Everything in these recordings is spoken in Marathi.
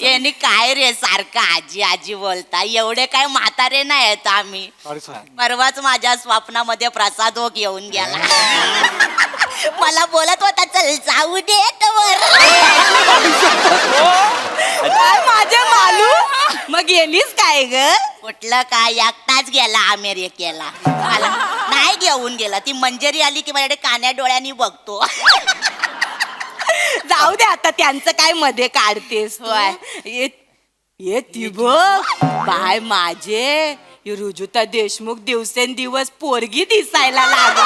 यांनी काय रे सारखं आजी आजी बोलता, एवढे काय म्हातारे नाही आहेत आम्ही. परवाच माझ्या स्वप्नामध्ये प्रसाद हो घेऊन गेला. मला बोलत होता चल जाऊ दे माझे मालू. मग गेलीस काय ग? कुठलं काय, एकटाच गेला अमेरिकेला. मला नाही घेऊन गेला. ती मंजेरी आली की माझ्याकडे कान्या डोळ्यांनी बघतो. जाऊ दे आता, त्यांचं काय मध्ये काढतेस तू? होय. ये ती बघ बाय माझे रुजुता देशमुख दिवसेंदिवस पोरगी दिसायला लागली.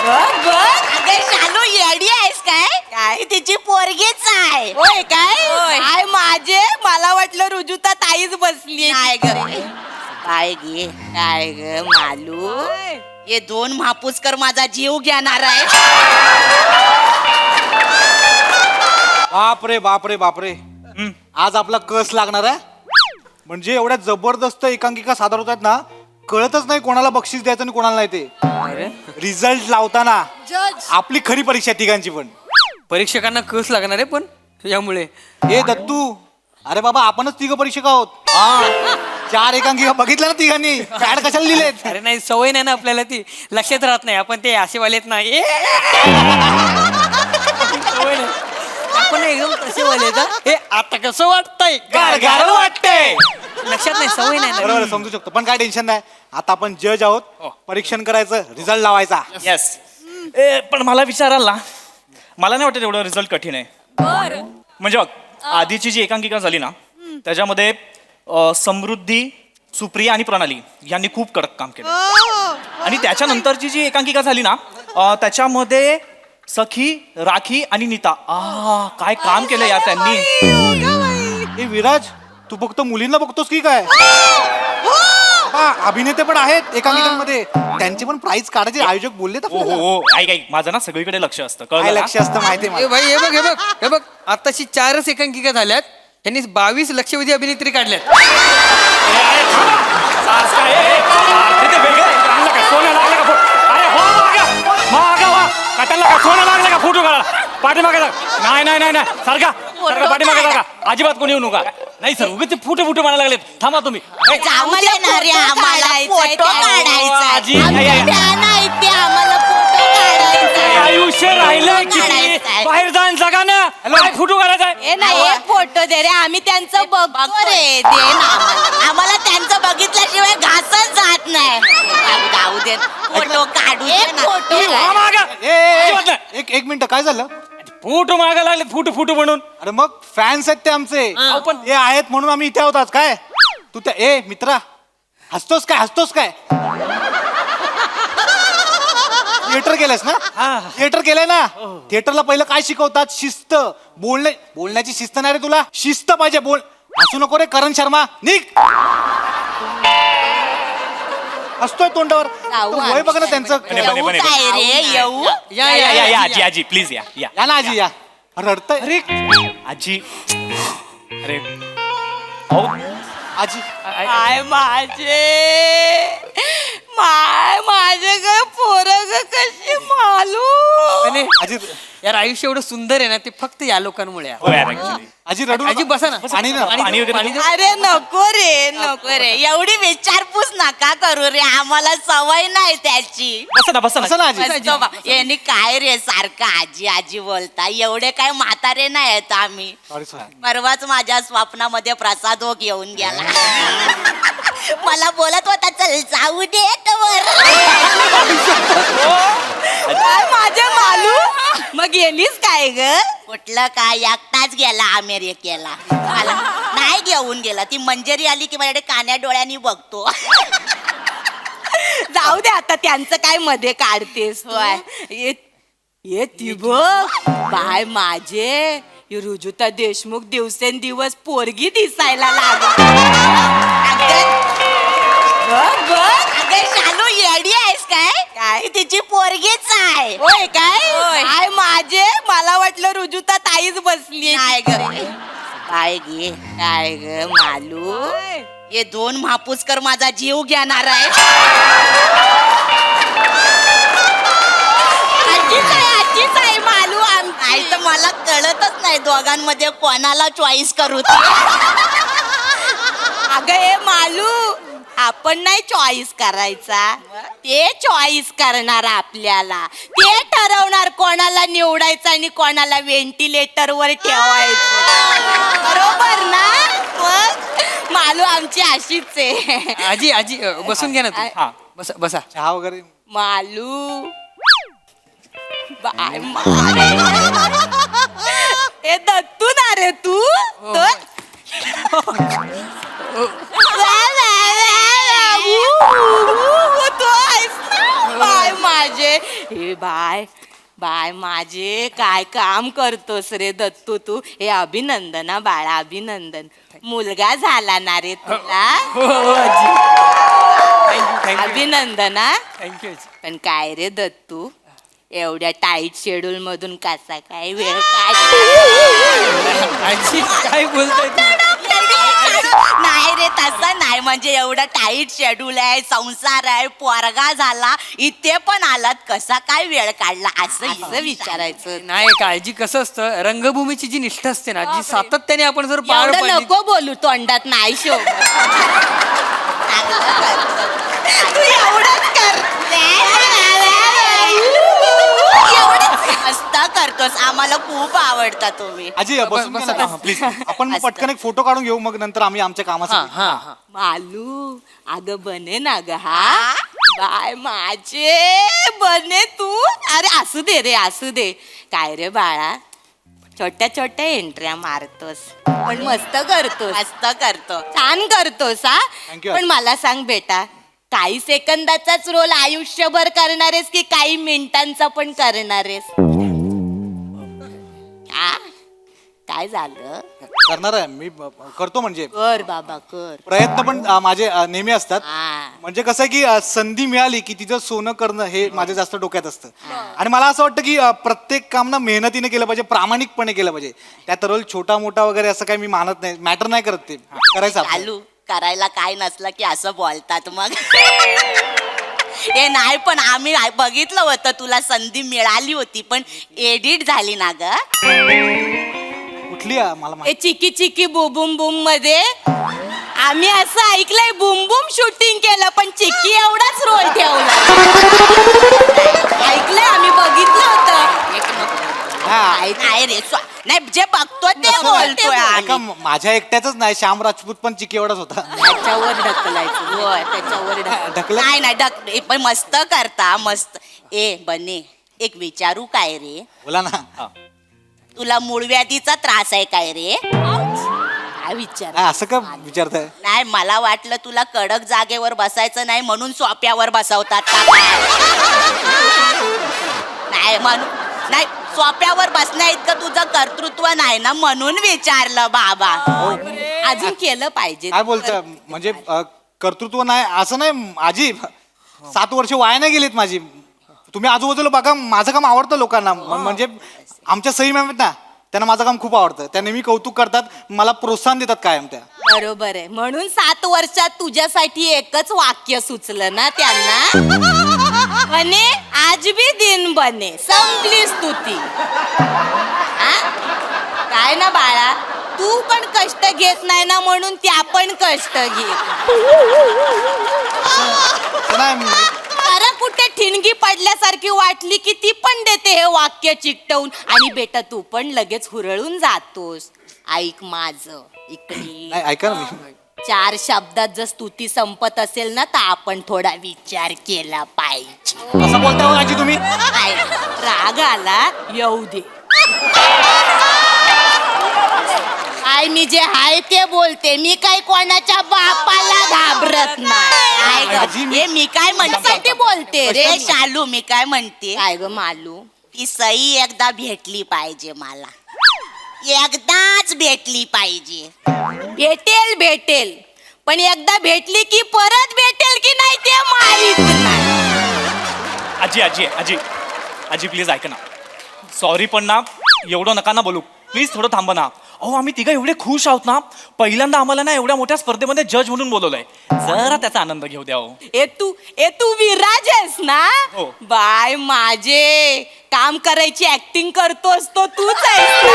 बघ बघ. अगं शालू येडी आहेस काय? काय? तिची पोरगीच आहे. होय काय? होय. काय माझे, मला वाटलं रुजुता ताईच बसली. काय ग काय गे काय ग मालू, हे दोन महापुसकर माझा जीव घेणार आहे. बापरे बापरे बापरे. आज आपला कस लागणार आहे. म्हणजे एवढ्या जबरदस्त एकांकिका सादर होत आहेत ना, कळतच नाही कोणाला बक्षीस द्यायचं आणि कोणाला नाही. ते रिझल्ट लावताना आपली खरी परीक्षा आहे तिघांची पण. परीक्षकांना कस लागणार आहे पण यामुळे. ए दत्तू, अरे बाबा आपणच तिघ परीक्षक आहोत. 4 एकांकिका बघितल्या ना तिघांनी, पॅड कशाला लिहिलेत. अरे नाही, सवय नाही ना आपल्याला, ती लक्षात राहत नाही. आपण ते असेवालेत ना, सवय नाही. आपण एकदम तसे वाले हे आता कसं वाटतंय, गार वाटतंय. लक्षात नाही, सवय नाही ना. बरोबर समजू शकतो, पण काय टेन्शन नाही. आता आपण जज आहोत, परीक्षण करायचं, रिझल्ट लावायचा. येस. पण मला विचाराल ना, मला नाही वाटत एवढं रिझल्ट कठीण आहे. म्हणजे बघ, आधीची जी एकांकिका झाली ना, त्याच्यामध्ये समृद्धी, सुप्रिया आणि प्रणाली यांनी खूप कडक काम केलं. आणि त्याच्यानंतरची जी एकांकिका झाली ना, त्याच्यामध्ये सखी, राखी आणि नीता, काय काम केलं यार त्यांनी. ए विराज, तू फक्त मुलींना बघतोस की काय? अभिनेते पण आहेत एकांकिकांमध्ये, त्यांचे पण प्राइज काढायचे आयोजक बोललेत हो आपल्याला. हो, ऐक माझं ना सगळीकडे लक्ष असतं, काय कळलं लक्ष असतं माहिती आहे ए मला. भाई, हे बघ आताशी 4च एकांकिका झाल्यात. त्यांनी 22 लक्षवेधी अभिनेत्री काढल्यात. पाठीमागे नाही नाही नाही सारखा सारखा पाठीमागे जागा, अजिबात कोणी येऊ नका. नाही सर, उगाच ते फुटे फुटे म्हणायला लागलेत. थांबा तुम्ही. जाऊ दे ना रे, आम्हाला फोटो काढायचा. आजी, नाही ते आम्हाला फोटो काढायचा. आयुष्य राहिलंय किती, काढायचंय. बाहेर जाण जगा ना, काय फोटो काढायचा. ए नाही, एक फोटो दे रे, आम्ही त्यांचं बघतो रे. दे ना आम्हाला त्यांचं बघितल्याशिवाय घासच जात नाही. जाऊ दे, फोटो काढू दे ना. फोटो एक मिनिट, काय झालं? फोटो मागा लागले, फुटू फुटू म्हणून. अरे मग फॅन्स आहेत ते आमचे, पण ते आहेत म्हणून आम्ही इथे होतात. काय तू त्या मित्रा हसतोस काय? थिएटर केलंस ना? थिएटर केलंय ना. थिएटरला पहिलं काय शिकवतात? शिस्त. बोलण्याची शिस्त नाही रे तुला, शिस्त पाहिजे. बोल, हसू नको रे करण शर्मा, निघ. हसतोय तोंडावर. वय बघ ना त्यांचं. येऊ काय रे, येऊ. या आजी, आजी प्लीज या. या ना आजी, या. रडतय. अरे आजी, अरे अहो, आजी, काय माझे ग पोरग कशी मालू. आणि आजी, यार आयुष्य एवढं सुंदर आहे ना, ते फक्त या लोकांमुळे आहे. हो यार, actually. आजी रडू आजी बसा ना. आणि ना पाणी वगैरे पाणी दे. अरे नको रे, नको रे, एवढी विचारपूस नका करू रे, आम्हाला सवय नाही त्याची. बसा ना असं ना आजी. बसतो बा. यांनी काय रे सारखं आजी आजी बोलता, एवढे काय म्हातारे नाही आहेत आम्ही. परवाच माझ्या स्वप्नामध्ये प्रसाद हो घेऊन गेला. मला बोलत होता चल जाऊ दे काय माझे मालू. मग गेलीस काय ग? कुठलं काय, एकटाच गेला अमेरिकेला. मला नाही घेऊन गेला. ती मंजेरी आली की माझ्याकडे कान्या डोळ्यांनी बघतो. जाऊ दे आता, त्यांचं काय मध्ये काढतेस तू? होय. ये ती बघ बाय माझे रुजुता देशमुख दिवसेंदिवस पोरगी दिसायला लागली. बघ बघ. अगं शालू येडी आहेस काय? काय? तिची पोरगीच आहे. होय काय? होय. काय माझे, मला वाटलं रुजुता ताईच बसली. काय ग काय गे काय ग मालू, हे दोन महापुसकर माझा जीव घेणार आहे. आजीच आहे मालू. नाही तर मला कळतच नाही दोघांमध्ये कोणाला चॉईस करू ते. अगं हे मालू, आपण नाही चॉईस करायचा, ते चॉईस करणार आपल्याला. ते ठरवणार कोणाला निवडायचं आणि कोणाला व्हेंटिलेटर वर ठेवायचं. बरोबर ना? मग मालू आमची अशीच आहे. आजी आजी बसून घ्या ना तू. हा बसा बसा. चहा वगैरे मालू बाय ए दत्तू ना रे तू बाय माझे हे बाय बाय माझे काय काम करतोस रे दत्तू तू. हे अभिनंदन बाळा, अभिनंदन. मुलगा झाला ना रे तुला. हो हो आजी. थँक्यू थँक्यू अभिनंदन. थँक्यू आजी. पण काय रे दत्तू, एवढ्या टाईट शेड्यूल मधून कसा काय वेळ काय आजी काय बोलताय तुम्ही? नाही रे तसं नाही, म्हणजे एवढं टाईट शेड्यूल आहे, संसार आहे, पोरगा झाला, इथे पण आलात, कसा काय वेळ काढला असं विचारायचं. नाही काळजी कसं असतं, रंगभूमीची जी निष्ठा असते ना जी सातत्याने आपण जर पार एवढं पाडली. नको बोलू, तोंडात नाही शो. मस्त करतोस, आम्हाला खूप आवडता तुम्ही. आजी बसून बसा, घ्या ना, बसा. प्लीज. आपण पटकन एक फोटो काढून घेऊ, मग नंतर आम्ही आमच्या हा कामासाठी. हा हा. मालू अगं बने ना ग हा. बाय माझे बने तू. अरे असू दे रे, असू दे. काय रे बाळा, छोट्या छोट्या एंट्र्या मारतोस पण मस्त करतोस. मस्त करतो. छान करतोस हा. Thank you. पण मला सांग बेटा, काही सेकंदाचाच रोल आयुष्यभर करणारेस की काही मिनिटांचा पण करणारेस? आ? काय झालं? करणार आहे मी, करतो म्हणजे. कर बाबा कर. प्रयत्न पण माझे नेहमी असतात. हा. म्हणजे कसं आहे की संधी मिळाली की तिचं सोनं करणं हे माझ्या जास्त डोक्यात असतं. आणि मला असं वाटतं की प्रत्येक काम ना मेहनतीने केलं पाहिजे, प्रामाणिकपणे केलं पाहिजे. त्यात रोल छोटा मोठा वगैरे असं काही मी मानत नाही, मॅटर नाही करत ते. करायचं आपलं. चालू करायला काय नसलं की असं बोलतात मग. हे नाही, पण आम्ही बघितलं होतं, तुला संधी मिळाली होती पण एडिट झाली ना ग. कुठली आहे मला ए माहिती. चिकी चिकी बुबुम बुम मध्ये आम्ही असं ऐकलंय, बुम बुम शूटिंग केलं पण चिक्की एवढाच रोल ठेवला. ऐकलंय, आम्ही बघितलं होतं. एक नको. हा. नाही रे, नाही जे बघतो ते असं नाही. बोलतोय ऐका, आम्ही. माझ्या एकट्याच नाही, श्याम राजपूत पण चिकी एवढाच होता. त्याच्यावर ढकलायचं. होय, त्याच्यावर ढकलायचं. ढकलत नाही नाही पण मस्त करता, मस्त. ए बने, एक विचारू काय रे, बोला ना. तुला मूळव्याधीचा त्रास आहे काय रे? काय विचार? हा, असं का विचारताय? नाही, मला वाटलं तुला कडक जागेवर बसायचं नाही म्हणून सोप्यावर बसवतात का काय? नाही म्हणून नाही, सोप्यावर बसण्या इतकं तुझं कर्तृत्व नाही ना, म्हणून विचारलं बाबा. अजून केलं पाहिजे. काय बोलताय म्हणजे कर्तृत्व नाही असं नाही आजी. 7 वर्ष वाया नाही गेलीत माझी. तुम्ही आजूबाजूला बघा, माझं काम आवडतं लोकांना. म्हणजे आमच्या सई मॅम आहेत ना, त्यांना माझं काम खूप आवडतं. त्या नेहमी कौतुक करतात, मला प्रोत्साहन देतात कायम त्या. बरोबर आहे, म्हणून 7 वर्षात तुझ्यासाठी एकच वाक्य सुचलं ना त्यांना. बने आज भी दिन बने, संपली स्तुती. हा? काय ना बाळा, तू पण कष्ट घेत नाही ना म्हणून त्या पण कष्ट घे. नाही, अरे कुठे ठिणगी पडल्यासारखी वाटली की ती पण देते हे वाक्य चिकटवून. आणि बेटा तू पण लगेच हुरळून जातोस. ऐक माझं इकडे. नाही, ऐका ना मी. 4 शब्दात जर स्तुती संपत असेल ना, तर आपण थोडा विचार केला पाहिजे. असं बोलताय हो आजी तुम्ही? काय, राग आला येऊ दे. काय मी जे आहे ते बोलते, मी काय कोणाच्या बापाला घाबरत नाही. काय ग? हे मी काय म्हणते त्यासाठी बोलते रे. रे शालू, मी काय म्हणते, काय ग मालू, ती सई एकदा भेटली पाहिजे मला. एकदाच भेटली पाहिजे. भेटेल भेटेल, पण एकदा भेटली की परत भेटेल की नाही ते माहित नाही. आजी आजी आजी आजी प्लीज ऐक ना. सॉरी पण ना, एवढं नका ना बोलू. प्लीज थोडं थांबा ना. अहो आम्ही तिघं एवढे खुश आहोत ना, पहिल्यांदा आम्हाला ना एवढ्या मोठ्या स्पर्धेमध्ये जज म्हणून बोलवलंय. जरा त्याचा आनंद घेऊ द्या हो. ए तू विराज आहेस ना? हो. बाय माझे काम करायची ऍक्टिंग करतोस तो तूच आहेस ना?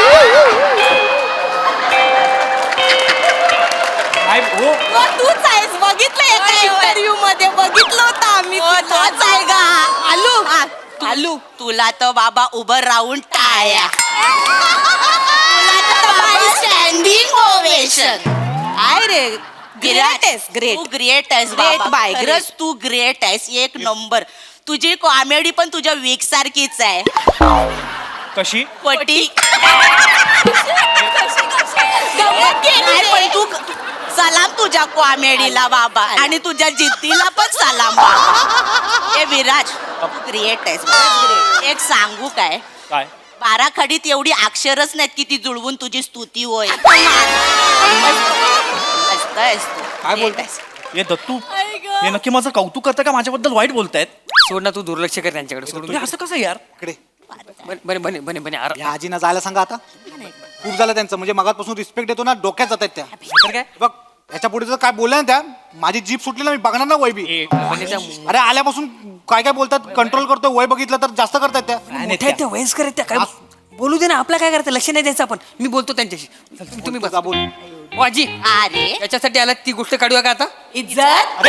काय हो? तो तूच आहेस, बघितलं एका इंटरव्ह्यू मध्ये बघितलं होतं आम्ही. हो, तोच आहे का? आलू आलू तुला तर बाबा उभं राहून टाळ्या. तुला तर बाबा स्टँडिंग ओवेशन. काय रे ग्रेट आहेस तू ग्रेट. ग्रेट आहेस Great बाबा. बाय, खरंच great. तू ग्रेट आहेस, एक नंबर. तुझी कॉमेडी पण तुझ्या वीक सारखीच आहे. कशी? पटी गंमत केली नाही, रे. पण तू सलाम तुझ्या कॉमेडीला बाबा आणि तुझ्या जिद्दीला पण सलाम बाबा. ए विराज तू ग्रेट आहेस बाबा. एक सांगू काय, काय? बाराखडीत एवढी अक्षरच नाहीत की ती जुळवून तुझी स्तुती होय. मस्त आहेस तू. काय Great बोलतेस? आहेस. हे दत्तू हे नक्की माझं कौतुक करतं का माझ्याबद्दल वाईट बोलतायत? सोड ना, तू दुर्लक्ष कर त्यांच्याकडे. सोडून हे असं कसं यार? इकडे बने बने बने बने अरे या आजीना जायला सांगा आता. खूप झालं त्यांचं, म्हणजे मगापासून रिस्पेक्ट देतो ना, डोक्यात जात आहेत त्या. तर काय बघ ह्याच्या पुढे जर काय बोलल्या ना त्या, माझी जीप सुटली ना, मी बघणार ना वैबी. बने त्या अरे आल्यापासून काय काय बोलतात, कंट्रोल करतोय, वय बघितलं तर जास्त करतात त्या. मोठ्या आहेत त्या, वयस्कर आहेत त्या, काय बोलू दे ना, आपला काय करायचं, लक्ष नाही द्यायचं आपण. मी बोलतो त्यांच्याशी. तुम्ही बस. जा बोल. ओ आजी, अरे याच्यासाठी आला ती गोष्ट काढूया का आता? इज्जत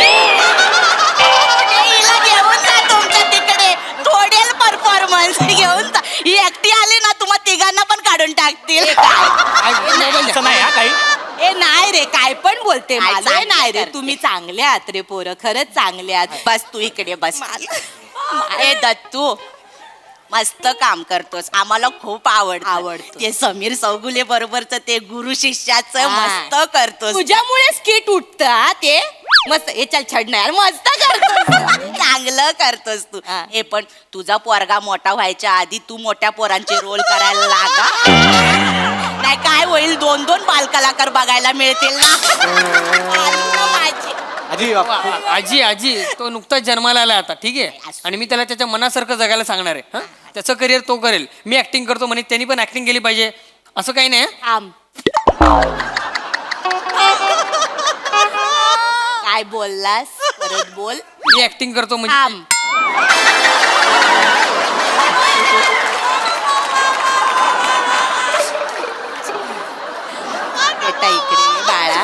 हिला घेऊन जा तुमच्या तिकडे, थोडेल परफॉर्मन्स घेऊन जा. ही एकटी आली ना तुम्हा तिघांना पण काढून टाकतील. असं नाही हा काही. ए नाही रे, काय पण बोलते काय माझं. चांगलं नाही रे, करते. तुम्ही चांगले आहात रे पोरं, खरंच चांगले आहात. बस तू इकडे बस. ए दत्तू मस्त काम करतोस, आम्हाला खूप आवडतं. ते समीर चौगुले बरोबरच ते गुरु शिष्याचं हा. मस्त करतोस. तुझ्यामुळे स्किट उठत ते मस्त. हे चल छड नाही यार, मस्त करतोस. चांगलं करतोस तू. हा. हे पण तुझा पोरगा मोठा व्हायच्या आधी तू मोठ्या पोरांचे रोल करायला लागा. नाही काय होईल, 2-2 बालकलाकार बघायला मिळतील ना. माझी. आजी आजी आजी तो नुकताच जन्माला आला आता, ठीक आहे, आणि मी त्याला त्याच्या मनासारखं जगायला सांगणार आहे. हं? त्याचं करिअर तो करेल, मी ऍक्टिंग करतो म्हणे, त्यांनी पण ऍक्टिंग केली पाहिजे, असं काही नाही. थांब. काय बोललास, परत बोल. मी ऍक्टिंग करतो म्हणजे थांब. बेटा इकडे बाळा.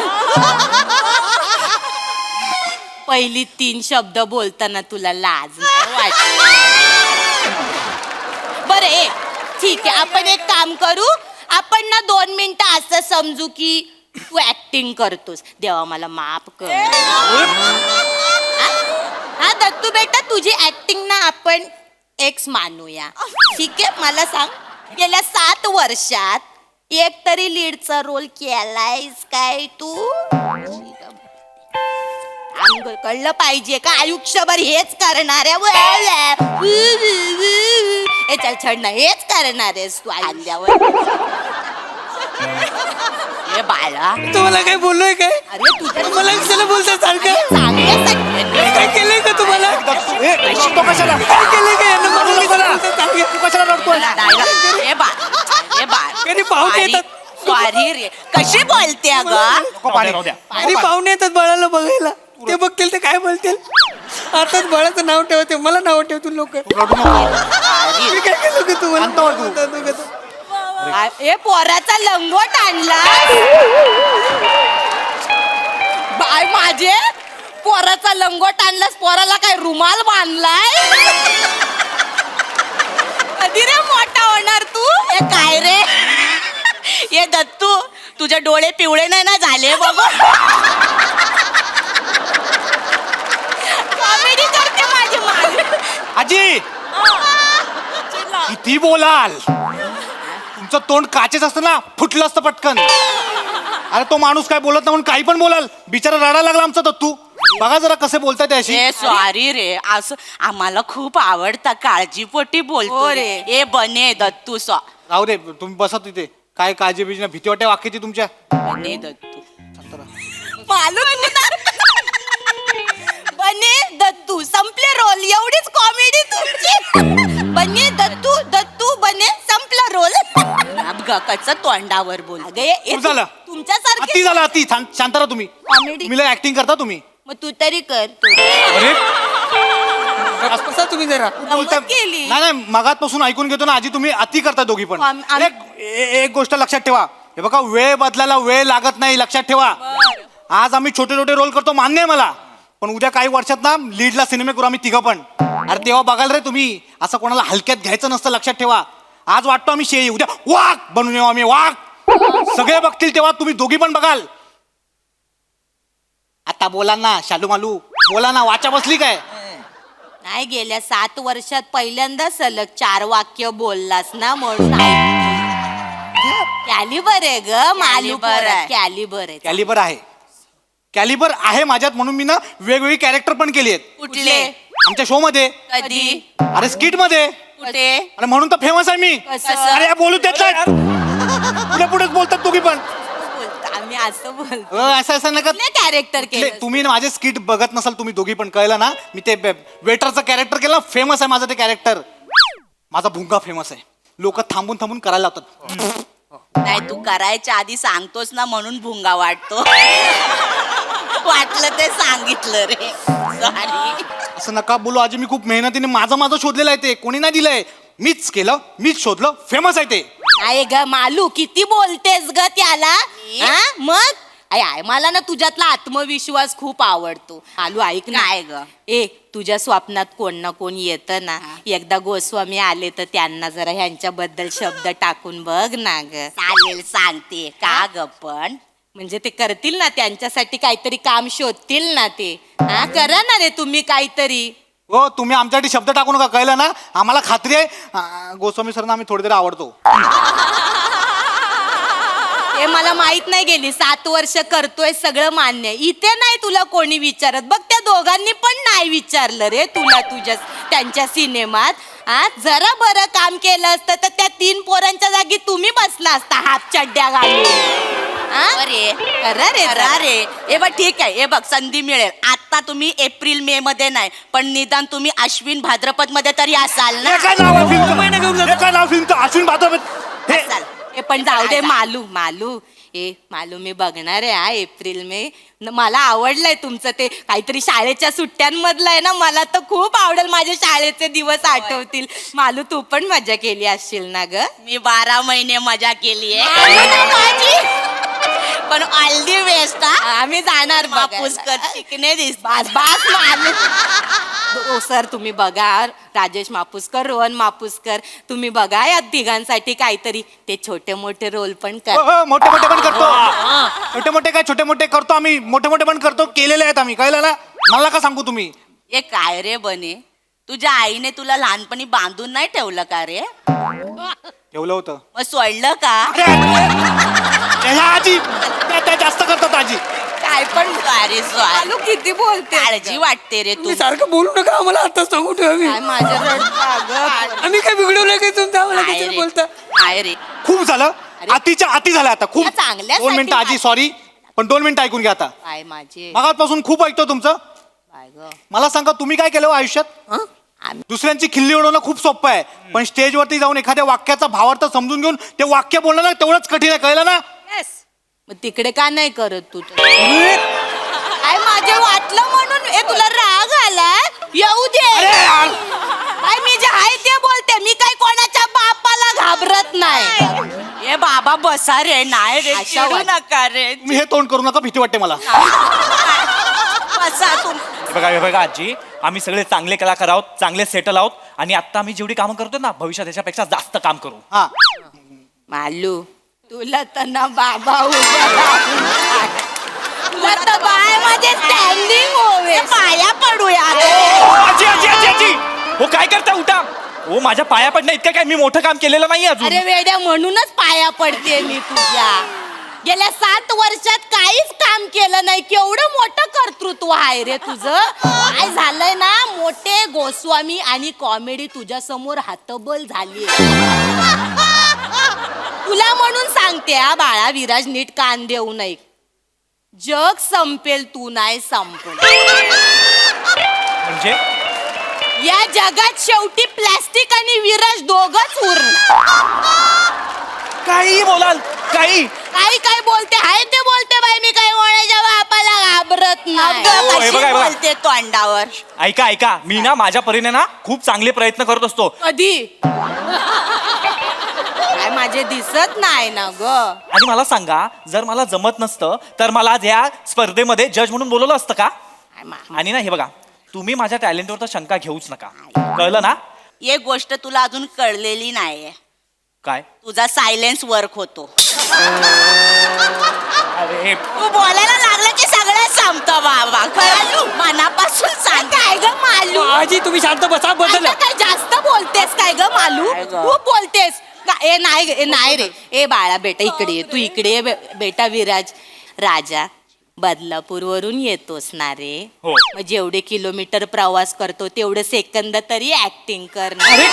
पहिली 3 शब्द बोलताना तुला लाज नाही वाटत? बरं ए ठीक आहे, आपण एक काम करू. आपण ना 2 मिनिटं असं समजू की तू ऍक्टिंग करतोस. देवा मला माफ कर. हा दत्तू बेटा, तुझी ऍक्टिंग ना आपण एक्स मानूया, ठीक आहे. मला सांग, गेल्या 7 वर्षात एक तरी लीडचा रोल केलायस काय तू? कळलं पाहिजे का आयुष्यभर हेच करणार आहे? हे चल छड ना, हेच करणार आहेस तू आयुष्यावर. हे बाळा तुम्हाला काय बोललोय काय? अरे तुझ्या मला कशाला बोलता सारखं? चांगल्यासाठी काय केलंय का तुम्हाला? ए, तो कशाला? काय केलंय का यांना? मला कशाला बोलता सारखं? तू कशाला रडतोय? हे बाळ कधी पाहुणे येतात. सॉरी रे, कशी बोलते अगं? नको पाणी. राहू द्या. आणि पाहुणे येतात बाळाला बघायला, ते बघतील ते काय बोलतील. आताच बाळाचं नाव ठेवते, मला नाव ठेवतील लोक. रडू नको. मी काय केलं का तुम्हाला? शांत हो तू. बोलता तू कसं? ए पोराचा लंगोट आणला बाय माझे. पोराचा लंगोट आणलास, पोराला काय रुमाल बांधलाय? कधी रे मोठा होणार तू? हे काय रे? हे दत्तू तुझे डोळे पिवळे नाही ना झाले बघ. कॉमेडी करते माझी मान. आजी किती बोलाल, तुमचं तोंड काचेच असतं ना, फुटलं असतं पटकन. अरे तो माणूस काय बोलत नाही म्हणून काही पण बोलाल, बिचारा रडायला लागला आमचा दत्तू. बघा जरा कसे बोलताय त्याशी. ए सॉरी रे, असं आम्हाला खूप आवडतं, काळजीपोटी बोलतो हो रे. रे. ए बने दत्तू राहू दे, तुम्ही बसा तिथे. काय काळजी बिजी भीती वाटते वाक्याची तुमच्या. बने दत्तू. मालूम बने दत्तू संपले रोल एवढीच कॉमेडी तुमची बने दत्तू दत्तू बने संपला रोल कच तोंडावर बोल खूप झालं. तुमच्यासारखे अति झालं अति शांत राहा तुम्ही Comedy. तुम्ही ऍक्टिंग करता तुम्ही मग तू तरी कर अरे कसा तुम्ही जरा बोलता केली. नाही नाही मगातपासून ऐकून घेतो ना आजी तुम्ही अति करता दोघी पण एक गोष्ट लक्षात ठेवा हे बघा वेळ बदलायला वेळ लागत नाही लक्षात ठेवा आज आम्ही छोटे छोटे रोल करतो मान्य आहे मला पण उद्या काही वर्षात ना लीडला सिनेमे करू आम्ही तिघं पण अरे तेव्हा बघाल रे तुम्ही असं कोणाला हलक्यात घ्यायचं नसतं लक्षात ठेवा आज वाटतो आम्ही शेळी उद्या वाघ बनून येऊ आम्ही वाघ सगळे बघतील तेव्हा तुम्ही दोघी पण बघाल आता बोला ना शालू मालू बोला ना वाचा बसली काय नाही गेल्या 7 वर्षात पहिल्यांदा सलग 4 वाक्य बोललास ना म्हणून कॅलिबर आहे ग मालू Caliber आहे. कॅलिबर आहे कॅलिबर आहे कॅलिबर आहे माझ्यात म्हणून मी ना वेगवेगळी कॅरेक्टर पण केली आहेत कुठले आमच्या शो मध्ये कधी अरे स्किट मध्ये कुठे अरे म्हणून तर फेमस आहे मी कसं? अरे बोलू देत नाहीत पुढे पुढेच बोलतात तुम्ही पण बोलतो आम्ही असं बोलतो असं नका कॅरेक्टर केलं तुम्ही ना माझे स्किट बघत नसाल तुम्ही दोघी पण कळलं ना मी ते वेटरचं कॅरेक्टर केलं फेमस आहे माझं ते कॅरेक्टर माझा भुंगा फेमस आहे लोक थांबून थांबून करायला लावतात नाही तू करायच्या आधी सांगतोस ना म्हणून भुंगा वाटतो वाटलं ते सांगितलं रे सॉरी असं नका बोलू आजी मी खूप मेहनतीने माझं शोधलेलं आहे ते कोणी नाही दिलंय मीच केलं मीच शोधलं फेमस आहे ते आहे ग मालू किती बोलतेस ग त्याला हा? मग आय मला ना तुझ्यातला आत्मविश्वास खूप आवडतो मालू ऐक ना काय ग? ए तुझ्या स्वप्नात कोण ना कोण येतं ना एकदा गोस्वामी आले तर त्यांना जरा ह्यांच्याबद्दल शब्द टाकून बघ ना ग चालेल सांगते का ग पण म्हणजे ते करतील ना त्यांच्यासाठी काहीतरी काम शोधतील ना ते हा करा ना रे तुम्ही काहीतरी हो तुम्ही आमच्यासाठी शब्द टाकू नका कळलं ना आम्हाला खात्री आहे गोस्वामी सरना आम्ही थोडी तरी आवडतो हे मला माहित नाही गेली 7 वर्ष करतोय सगळं मान्य इथे नाही तुला कोणी विचारत बघ त्या दोघांनी पण नाही विचारलं रे तुला तुझ्या त्यांच्या सिनेमात हा जरा बरं काम केलं असतं तर त्या 3 पोरांच्या जागी तुम्ही बसला असता हाफ चड्ड्या घालून हा? अरे करा रे जरा. अरे हे बघ ठीक आहे हे बघ संधी मिळेल आता तुम्ही एप्रिल मे मध्ये नाही पण निदान तुम्ही अश्विन भाद्रपद मध्ये तरी असाल ना हे काय नाव आहे फिल्मचं? हे काय नाव फिल्मचं? अश्विन भाद्रपद हे असाल. हे पण जाऊ दे मालू मालू मी बघणार आहे हा एप्रिल मे मला आवडलंय तुमचं ते काहीतरी शाळेच्या सुट्ट्यांमधलं आहे ना मला तर खूप आवडेल माझे शाळेचे दिवस आठवतील मालू तू पण मजा केली असशील ना ग मी 12 महिने मजा केली आहे पण ऑल दी बेस्ट आम्ही जाणार पुष्कर चिकने दिसत बास बास मालू हो सर तुम्ही बघा राजेश मापुसकर रोहन मापुसकर तुम्ही बघा या तिघांसाठी काहीतरी ते छोटे मोठे रोल पण कर मोठे मोठे पण करतो छोटे मोठे करतो आम्ही मोठे मोठे पण करतो केलेले आहेत आम्ही कळलं ना मला का सांगू तुम्ही हे काय रे बने तुझ्या आईने तुला लहानपणी बांधून नाही ठेवलं का रे ठेवलं होतं मग सोडलं का आजी त्या जास्त करतात आजी काय पण अरे मालू किती बोलते काळजी वाटते रे तू तुम्ही सारखं बोलू नका आम्हाला आता सांगू ठेवा काय माझ्या रडतं आम्ही काय बिघडवलं काय तुमचं आम्हाला काय कशाला रे? बोलता काय रे खूप झालं अतिच्या अति झालं आता खूप या चांगल्यासाठी 2 मिनिटं आजी सॉरी पण 2 मिनिटं ऐकून घ्या आता काय माझे मगापासून खूप ऐकतो तुमचं काय ग मला सांगा तुम्ही काय केलं हो आयुष्यात दुसऱ्यांची खिल्ली उडवणं खूप सोपं आहे पण स्टेजवरती जाऊन एखाद्या वाक्याचा भावार्थ समजून घेऊन ते वाक्य बोलणं ना तेवढंच कठीण आहे कळलं ना मग तिकडे का नाही करत तू काय माझे वाटलं म्हणून ए तुला राग आला येऊ दे काय मी जे आहे ते बोलते मी काय कोणाच्या बापाला घाबरत नाही ए बाबा बसा रे नाही रे अशा चिडू वाट- नका रे तुम्ही हे तोंड करू नका भीती वाटते मला बसा तुम हे बघा आजी आम्ही सगळे चांगले कलाकार आहोत चांगले सेटल आहोत आणि आता आम्ही जेवढी कामं करतो ना भविष्यात त्याच्यापेक्षा जास्त काम करू हा मालू तुला तर ना बाबा उभा राहून आहे. तुला तर बाय माझे स्टँडिंग होवे पाया पडूया आजी आजी आजी आजी हो काय करता उठा हो माझ्या पाया पडणं इतकं काय मी मोठं काम केलेलं नाही अजून अरे वेड्या म्हणूनच पाया पडते मी तुझ्या गेल्या 7 वर्षात काहीच काम केलं नाही केवढं मोठं कर्तृत्व आहे रे तुझं काय झालंय ना मोठे गोस्वामी आणि कॉमेडी तुझ्या समोर हातबल झाली तुला म्हणून सांगते हा बाळा विराज नीट कान देऊ नये जग संपेल तू नाही संपल म्हणजे या जगात शेवटी प्लॅस्टिक आणि विरज दोघच उरणार. काही बोलाल काही. काही काय बोलते हाय ते बोलते बाई, मी काही बोलायच्या बापाला घाबरत नाही. अगं, हे कशी बघा, हे बघा. बोलते तोंडावर. ऐका ऐका, मी ना माझ्या परीने ना खूप चांगले प्रयत्न करत असतो. कधी काय माझे दिसत नाही ना ग. आणि मला सांगा, जर मला जमत नसतं तर मला आज या स्पर्धेमध्ये जज म्हणून बोलवलं असतं का? आणि ना हे बघा, तुम्ही माझ्या टॅलेंटवर तर शंका घेऊच नका, कळलं ना? एक गोष्ट तुला अजून कळलेली नाहीये, काय? तुझा सायलेन्स वर्क होतो. अरे तू बोलायला लागलं की सगळं संपतं बाबा. कळलं? मनापासून सांग. काय ग मालू, आजी तुम्ही शांत बसा, बदल. आता काय जास्त बोलतेस काय ग मालू, काय ग? खूप बोलतेस. ए नाही ए नाही रे, ए बाळा बेटा इकडे ये, तू इकडे ये बेटा. विराज राजा बदलापूरवरून येतोस ना रे, हो. मग जेवढे किलोमीटर प्रवास करतो तेवढे सेकंद तरी ऍक्टिंग करणार. अरे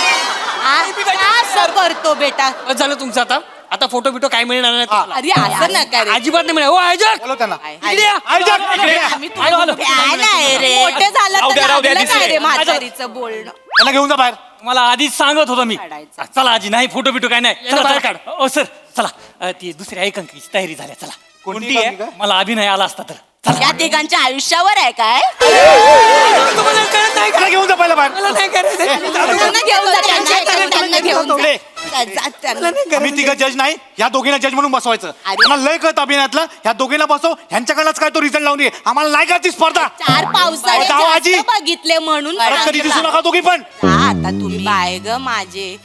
का असं करतो बेटा? बस झालं तुमचं आता. आता फोटो बिटो काय मिळणार नाही तुम्हाला. अरे असं नका रे. अजिबात नाही मिळेल. हो आयोजक बोलव त्यांना. इकडे या. आयोजक, इकडे या. आम्ही आलो, आलो. काय नाही रे. मोठे झालं राहू तर द्या, राहू द्या, लागलं काय दिसले. रे म्हातारीचं बोलणं. त्यांना घेऊन जा बाहेर. मला आधीच सांगत होतो मी. काढायचं. चला आजी, नाही फोटो बिटो काय नाही. चला, चला, चला. चला. ओ सर चला, ती दुसऱ्या एकांकीची तयारी झाली. चला, कोणती आहे? एकांकिका? मला अभिनय आला असता तर. या तिघांच्या आयुष्यावर आहे काय? तुम्हाला कळत नाही का? त्यांना घेऊन जा पहिला बाहेर. मला नाही करायचं. त्यांना घेऊन जा, त्यांना घेऊन जा. ले. जा, त्यांना- आम्ही तिघं जज नाही, ह्या दोघींना जज म्हणून बसवायचं. आम्हाला लय कळत अभिनयातलं. ह्या दोघींना बसव, ह्यांच्याकडनंच काय तो रिझल्ट लावून ये. आम्हाला नाही का ती स्पर्धा. चार पावसाळे जाओ आजी. जास्त बघितले म्हणून परत कधी दिसू नका दोघी पण. जा आता तुम्ही बाय ग माझे